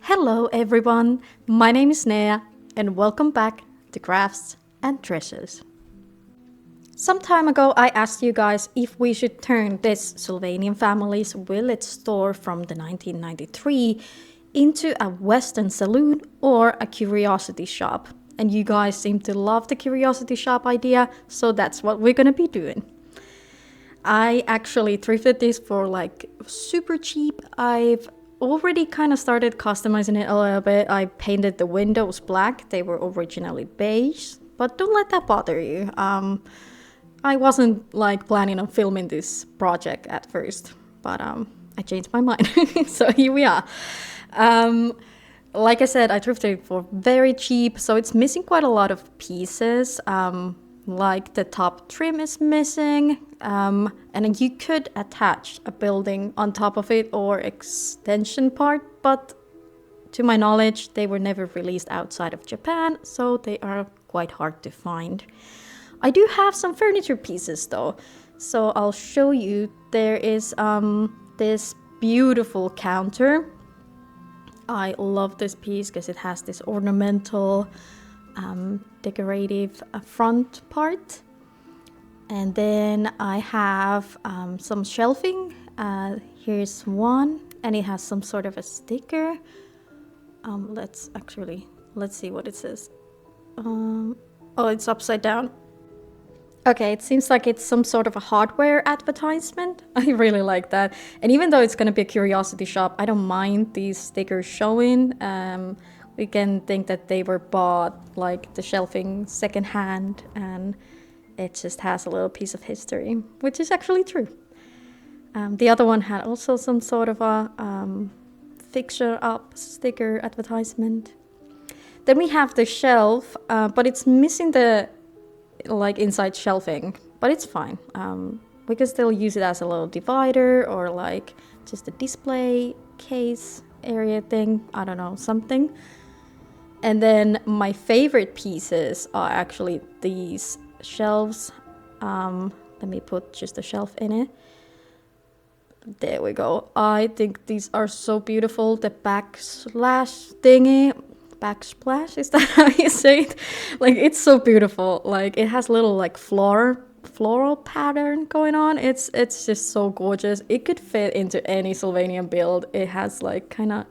Hello everyone, my name is Nea and welcome back to Crafts and Treasures. Some time ago I asked you guys if we should turn this Sylvanian Families Village store from the 1993 into a Western saloon or a curiosity shop. And you guys seem to love the curiosity shop idea, so that's what we're gonna be doing. I actually thrifted this for like super cheap. I've already kind of started customizing it a little bit. I painted the windows black. They were originally beige, but don't let that bother you. I wasn't like planning on filming this project at first, but I changed my mind. So here we are. Like I said, I thrifted it for very cheap, so it's missing quite a lot of pieces. Like the top trim is missing, and then you could attach a building on top of it or extension part, but to my knowledge, they were never released outside of Japan, so they are quite hard to find. I do have some furniture pieces though, so I'll show you. There is this beautiful counter. I love this piece because it has this ornamental decorative front part, and then I have some shelving. Here's one, and it has some sort of a sticker. Let's see what it says. Oh, it's upside down. Okay, it seems like it's some sort of a hardware advertisement. I really like that. And even though it's going to be a curiosity shop, I don't mind these stickers showing. We can think that they were bought, like the shelving secondhand, and it just has a little piece of history, which is actually true. The other one had also some sort of a fixture up sticker advertisement. Then we have the shelf, but it's missing the inside shelving, but it's fine. We can still use it as a little divider or like just a display case area thing. I don't know, something. And then my favorite pieces are actually these shelves. Let me put just a shelf in it. There we go. I think these are so beautiful. The backsplash thingy. Backsplash, is that how you say it? Like, it's so beautiful. Like, it has little like floral pattern going on. It's just so gorgeous. It could fit into any Sylvanian build. It has like kind of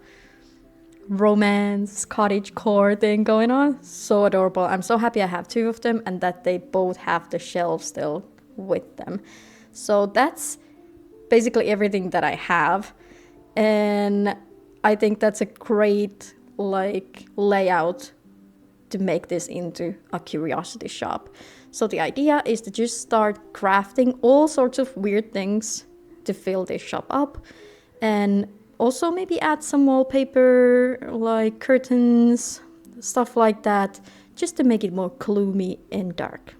romance cottage core thing going on. So adorable. I'm so happy I have two of them and that they both have the shelf still with them. So that's basically everything that I have, and I think that's a great like layout to make this into a curiosity shop. So the idea is to just start crafting all sorts of weird things to fill this shop up, and also maybe add some wallpaper like curtains, stuff like that, just to make it more gloomy and dark.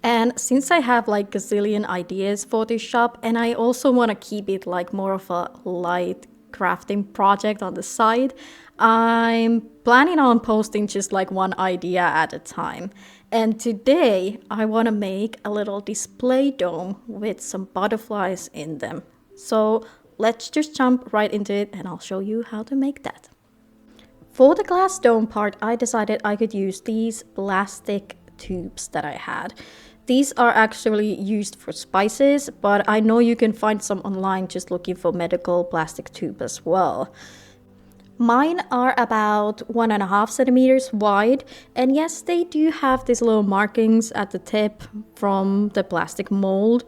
And since I have like gazillion ideas for this shop, and I also want to keep it like more of a light crafting project on the side, I'm planning on posting just like one idea at a time. And today I want to make a little display dome with some butterflies in them. So let's just jump right into it and I'll show you how to make that. For the glass dome part, I decided I could use these plastic tubes that I had. These are actually used for spices, but I know you can find some online just looking for medical plastic tube as well. Mine are about 1.5 centimeters wide, and yes, they do have these little markings at the tip from the plastic mold.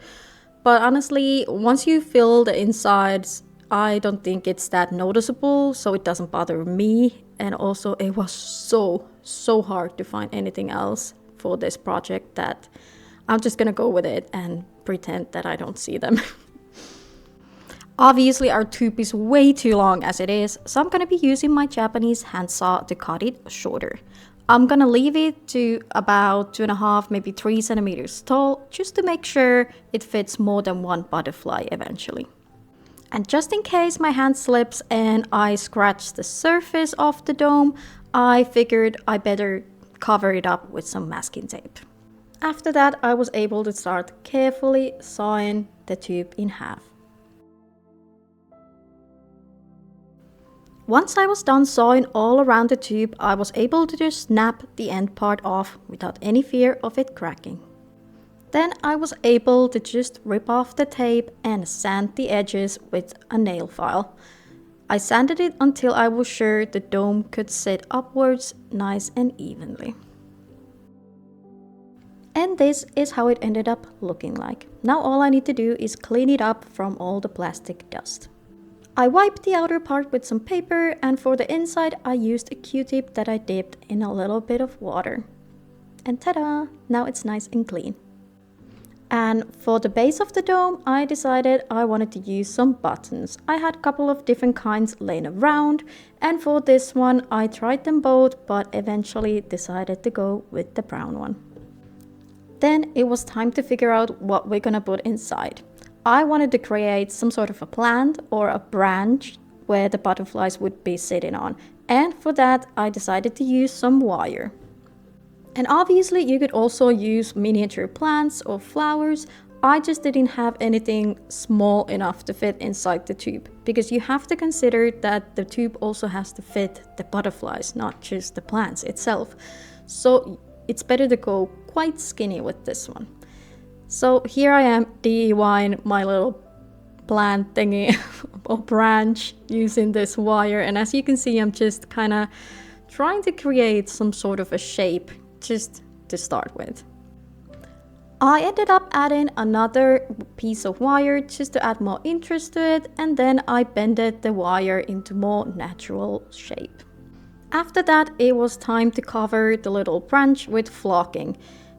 But honestly, once you fill the insides, I don't think it's that noticeable, so it doesn't bother me. And also, it was so hard to find anything else for this project that I'm just gonna go with it and pretend that I don't see them. Obviously our tube is way too long as it is, so I'm gonna be using my Japanese handsaw to cut it shorter. I'm gonna leave it to about 2.5, maybe 3 centimeters tall, just to make sure it fits more than one butterfly eventually. And just in case my hand slips and I scratch the surface of the dome, I figured I better cover it up with some masking tape. After that, I was able to start carefully sawing the tube in half. Once I was done sewing all around the tube, I was able to just snap the end part off without any fear of it cracking. Then I was able to just rip off the tape and sand the edges with a nail file. I sanded it until I was sure the dome could sit upwards nice and evenly. And this is how it ended up looking like. Now all I need to do is clean it up from all the plastic dust. I wiped the outer part with some paper, and for the inside I used a Q-tip that I dipped in a little bit of water. And ta-da! Now it's nice and clean. And for the base of the dome, I decided I wanted to use some buttons. I had a couple of different kinds laying around, and for this one I tried them both, but eventually decided to go with the brown one. Then it was time to figure out what we're gonna put inside. I wanted to create some sort of a plant or a branch where the butterflies would be sitting on, and for that I decided to use some wire. And obviously you could also use miniature plants or flowers. I just didn't have anything small enough to fit inside the tube, because you have to consider that the tube also has to fit the butterflies, not just the plants itself. So it's better to go quite skinny with this one. So here I am DIYing my little plant thingy or branch using this wire, and as you can see I'm just kind of trying to create some sort of a shape just to start with. I ended up adding another piece of wire just to add more interest to it, and then I bended the wire into more natural shape. After that it was time to cover the little branch with flocking,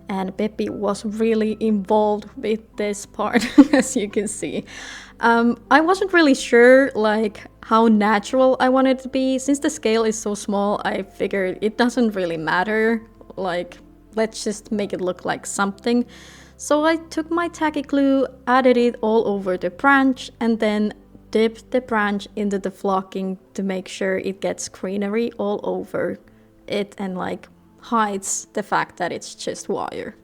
and Pippi was really involved with this part as you can see. I wasn't really sure like how natural I wanted it to be. Since the scale is so small, I figured it doesn't really matter. Like, let's just make it look like something. So I took my tacky glue, added it all over the branch, and then dipped the branch into the flocking to make sure it gets greenery all over it and like hides the fact that it's just wire.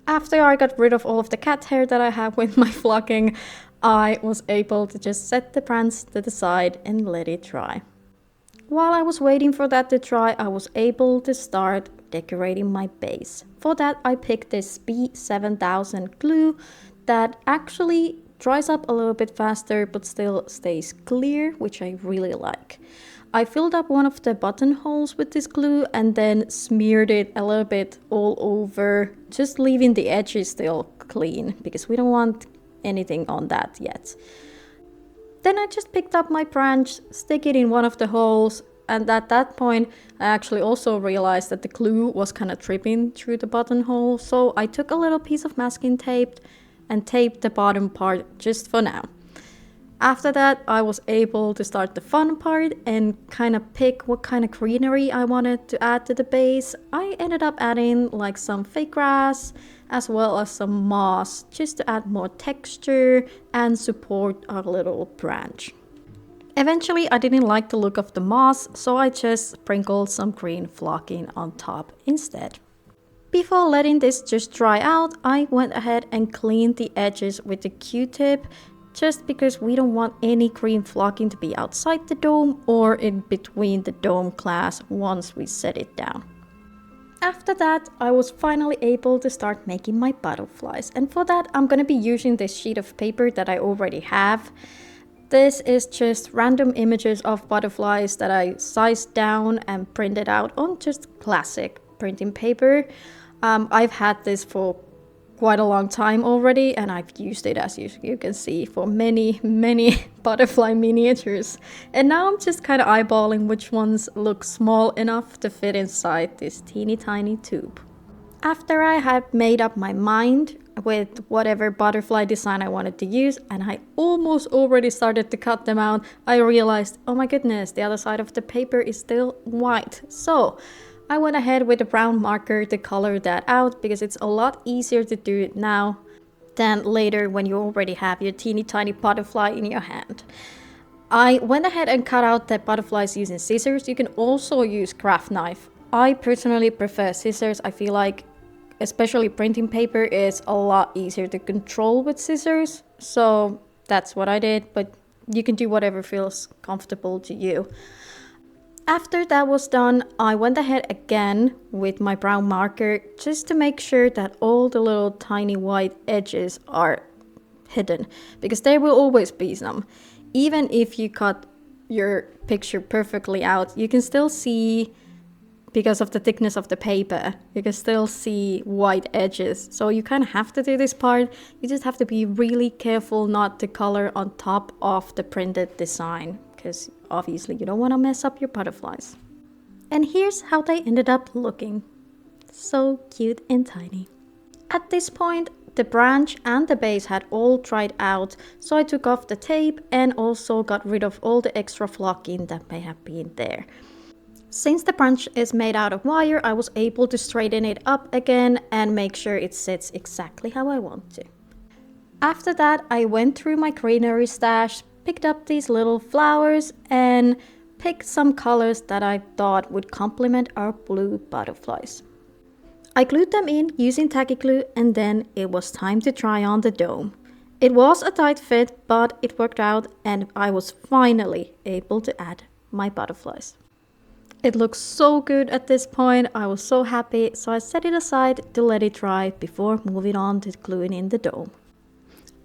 After I got rid of all of the cat hair that I have with my flocking, I was able to just set the branch to the side and let it dry. While I was waiting for that to dry, I was able to start decorating my base. For that I picked this B7000 glue that actually dries up a little bit faster but still stays clear, which I really like. I filled up one of the buttonholes with this glue and then smeared it a little bit all over, just leaving the edges still clean because we don't want anything on that yet. Then I just picked up my branch, stick it in one of the holes, and at that point I actually also realized that the glue was kind of dripping through the buttonhole, so I took a little piece of masking tape and taped the bottom part just for now. After that I was able to start the fun part and kind of pick what kind of greenery I wanted to add to the base. I ended up adding like some fake grass as well as some moss just to add more texture and support our little branch. Eventually I didn't like the look of the moss, so I just sprinkled some green flocking on top instead. Before letting this just dry out, I went ahead and cleaned the edges with the Q-tip, just because we don't want any green flocking to be outside the dome or in between the dome glass once we set it down. After that, I was finally able to start making my butterflies, and for that I'm gonna be using this sheet of paper that I already have. This is just random images of butterflies that I sized down and printed out on just classic printing paper. I've had this for quite a long time already, and I've used it, as you can see, for many butterfly miniatures. And now I'm just kind of eyeballing which ones look small enough to fit inside this teeny tiny tube. After I had made up my mind with whatever butterfly design I wanted to use, and I almost already started to cut them out, I realized, oh my goodness, the other side of the paper is still white. So I went ahead with a brown marker to color that out, because it's a lot easier to do it now than later when you already have your teeny tiny butterfly in your hand. I went ahead and cut out the butterflies using scissors. You can also use craft knife. I personally prefer scissors. I feel like especially printing paper is a lot easier to control with scissors, so that's what I did. But you can do whatever feels comfortable to you. After that was done, I went ahead again with my brown marker just to make sure that all the little tiny white edges are hidden, because there will always be some. Even if you cut your picture perfectly out, you can still see, because of the thickness of the paper, you can still see white edges. So you kind of have to do this part. You just have to be really careful not to color on top of the printed design, because obviously you don't want to mess up your butterflies. And here's how they ended up looking. So cute and tiny. At this point, the branch and the base had all dried out, so I took off the tape and also got rid of all the extra flocking that may have been there. Since the branch is made out of wire, I was able to straighten it up again and make sure it sits exactly how I want to. After that, I went through my greenery stash, picked up these little flowers and picked some colors that I thought would complement our blue butterflies. I glued them in using tacky glue, and then it was time to try on the dome. It was a tight fit, but it worked out and I was finally able to add my butterflies. It looks so good at this point. I was so happy, so I set it aside to let it dry before moving on to gluing in the dome.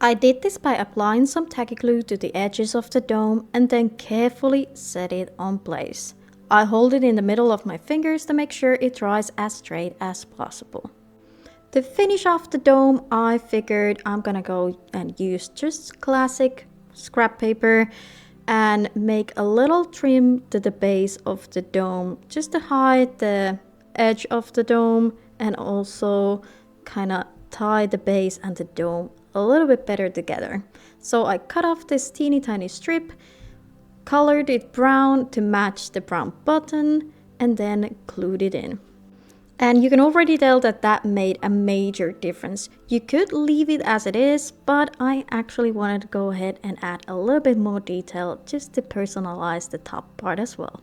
I did this by applying some tacky glue to the edges of the dome and then carefully set it on place. I hold it in the middle of my fingers to make sure it dries as straight as possible. To finish off the dome, I figured I'm gonna go and use just classic scrap paper and make a little trim to the base of the dome just to hide the edge of the dome and also kind of tie the base and the dome a little bit better together. So I cut off this teeny tiny strip, colored it brown to match the brown button, and then glued it in. And you can already tell that that made a major difference. You could leave it as it is, but I actually wanted to go ahead and add a little bit more detail just to personalize the top part as well.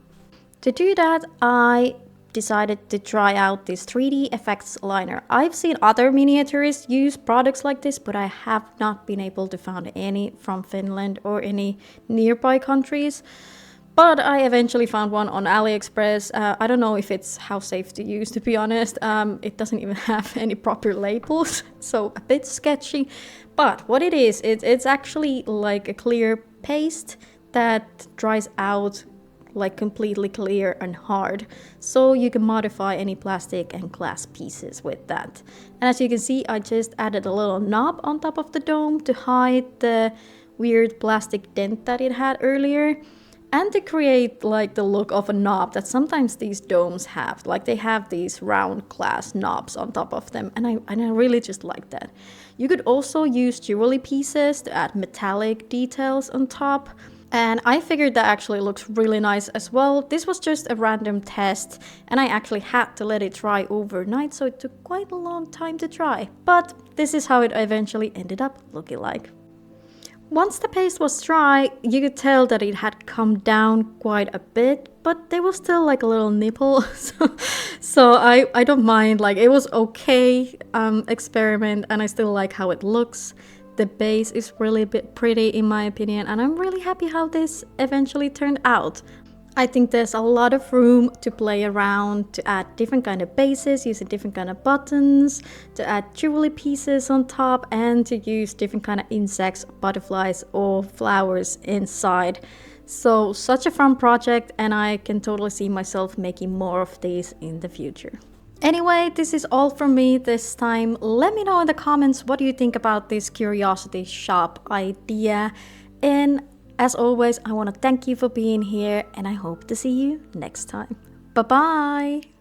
To do that, I decided to try out this 3D effects liner. I've seen other miniaturists use products like this, but I have not been able to find any from Finland or any nearby countries. But I eventually found one on AliExpress. I don't know if it's how safe to use, to be honest. It doesn't even have any proper labels, so a bit sketchy. But what it is, it's actually like a clear paste that dries out like completely clear and hard, so you can modify any plastic and glass pieces with that. And as you can see, I just added a little knob on top of the dome to hide the weird plastic dent that it had earlier, and to create like the look of a knob that sometimes these domes have. Like they have these round glass knobs on top of them, and I really just like that. You could also use jewelry pieces to add metallic details on top, and I figured that actually looks really nice as well. This was just a random test, and I actually had to let it dry overnight, so it took quite a long time to dry. But this is how it eventually ended up looking like. Once the paste was dry, you could tell that it had come down quite a bit, but there was still like a little nipple. So I don't mind, like it was okay experiment, and I still like how it looks. The base is really pretty in my opinion, and I'm really happy how this eventually turned out. I think there's a lot of room to play around, to add different kind of bases, using different kind of buttons, to add jewelry pieces on top, and to use different kind of insects, butterflies, or flowers inside. So such a fun project, and I can totally see myself making more of these in the future. Anyway, this is all from me this time. Let me know in the comments what you think about this curiosity shop idea. And as always, I want to thank you for being here, and I hope to see you next time. Bye bye!